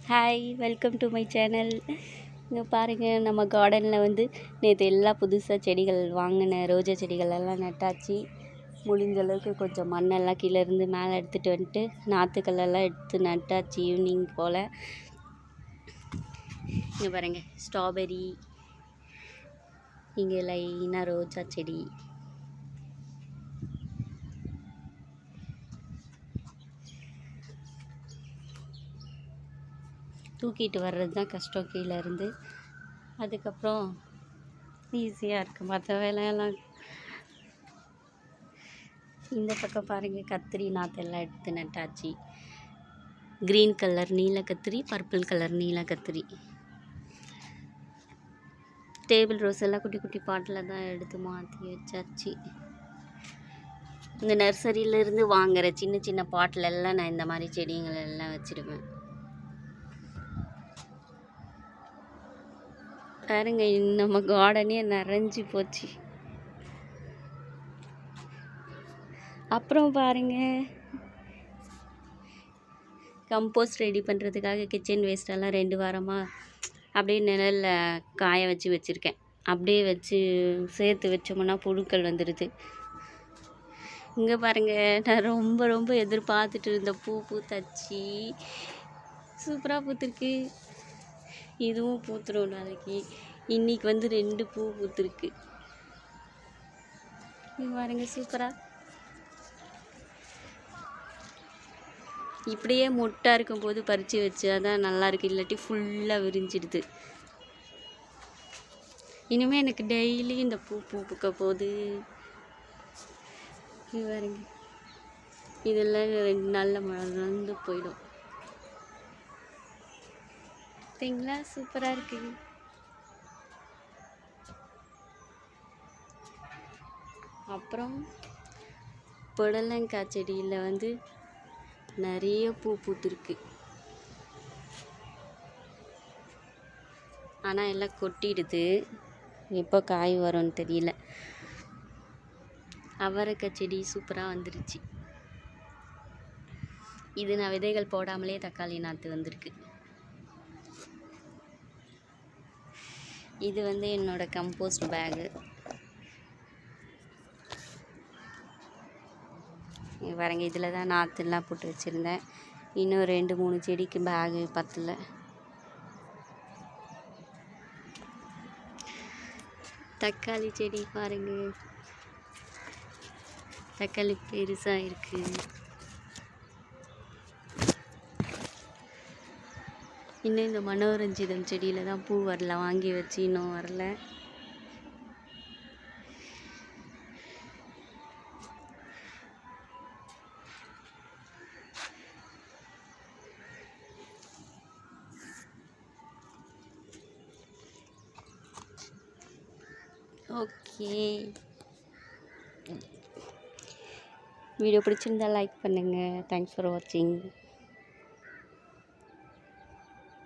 Hi, welcome to my channel. இங்கே பாருங்கள், நம்ம கார்டனில் வந்து நேற்று எல்லாம் புதுசாக செடிகள் வாங்கின ரோஜா செடிகள் எல்லாம் நட்டாச்சு. முடிஞ்ச அளவுக்கு கொஞ்சம் மண்ணெல்லாம் கீழே இருந்து மேலே எடுத்துகிட்டு வந்துட்டு நாற்றுக்களெல்லாம் எடுத்து நட்டாச்சு ஈவினிங் போல். இங்கே பாருங்கள், ஸ்ட்ராபெரி, இங்கே லைனாக ரோஜா செடி. தூக்கிட்டு வர்றது தான் கஷ்டம் கீழே இருந்து. அதுக்கப்புறம் ஈஸியாக இருக்குது மற்ற வேலையெல்லாம். இந்த பக்கம் பாருங்கள், கத்திரி நாற்றெல்லாம் எடுத்து நட்டாச்சு. க்ரீன் கலர் நீல கத்திரி, பர்பிள் கலர் நீல கத்திரி. டேபிள் ரோஸ் எல்லாம் குட்டி குட்டி பாட்டில் தான் எடுத்து மாற்றி வச்சாச்சு. இந்த நர்சரியிலேருந்து வாங்குகிற சின்ன சின்ன பாட்டில் எல்லாம் நான் இந்த மாதிரி செடிகள் எல்லாம் வச்சுடுவேன். பாருங்க, நம்ம கார்டனே நிறைஞ்சி போச்சு. அப்புறம் பாருங்க, கம்போஸ்ட் ரெடி பண்ணுறதுக்காக கிச்சன் வேஸ்டெல்லாம் 2 வாரமாக அப்படியே நிழலில் காய வச்சுருக்கேன். அப்படியே வச்சு சேர்த்து வச்சோம்னா புழுக்கள் வந்துடுது. இங்கே பாருங்கள், நான் ரொம்ப எதிர்பார்த்துட்டு இருந்த பூ பூத்தாச்சு. சூப்பராக பூத்துருக்கு. இதுவும் பூத்துரும் நாளைக்கு. இன்றைக்கி வந்து 2 பூ பூத்துருக்கு. இது பாருங்க, சூப்பராக. இப்படியே மொட்டாக இருக்கும்போது பறித்து வச்சு அதான் நல்லாயிருக்கு. இல்லாட்டி ஃபுல்லாக விரிஞ்சிடுது. இனிமேல் எனக்கு டெய்லி இந்த பூ பூக்க போகுது. இது பாருங்க, இதெல்லாம் 2 நாளில் மலர்ந்து போயிடும். பார்த்தீங்களா, சூப்பராக இருக்குது. அப்புறம் புடலங்காய் செடியில் வந்து நிறைய பூ பூத்துருக்கு. ஆனால் எல்லாம் கொட்டிடுது. எப்போ காய் வரும்னு தெரியல. அவரைக்காய் செடி சூப்பராக வந்துருச்சு. இது நான் விதைகள் போடாமலே தக்காளி நாற்று வந்திருக்கு. இது வந்து என்னோடய கம்போஸ்ட் பேகு. பாருங்க, இதில் தான் நாற்றுலாம் போட்டு வச்சுருந்தேன். இன்னும் 2-3 செடிக்கு பேகு பத்தல. தக்காளி செடி பாருங்க, தக்காளி பெருசாக இருக்குது. இன்னும் இந்த மனோரஞ்சிதம் செடியில் தான் பூ வரல. வாங்கி வச்சு இன்னும் வரல. ஓகே, வீடியோ பிடிச்சிருந்தா லைக் பண்ணுங்கள். தேங்க்ஸ் ஃபார் வாட்சிங்.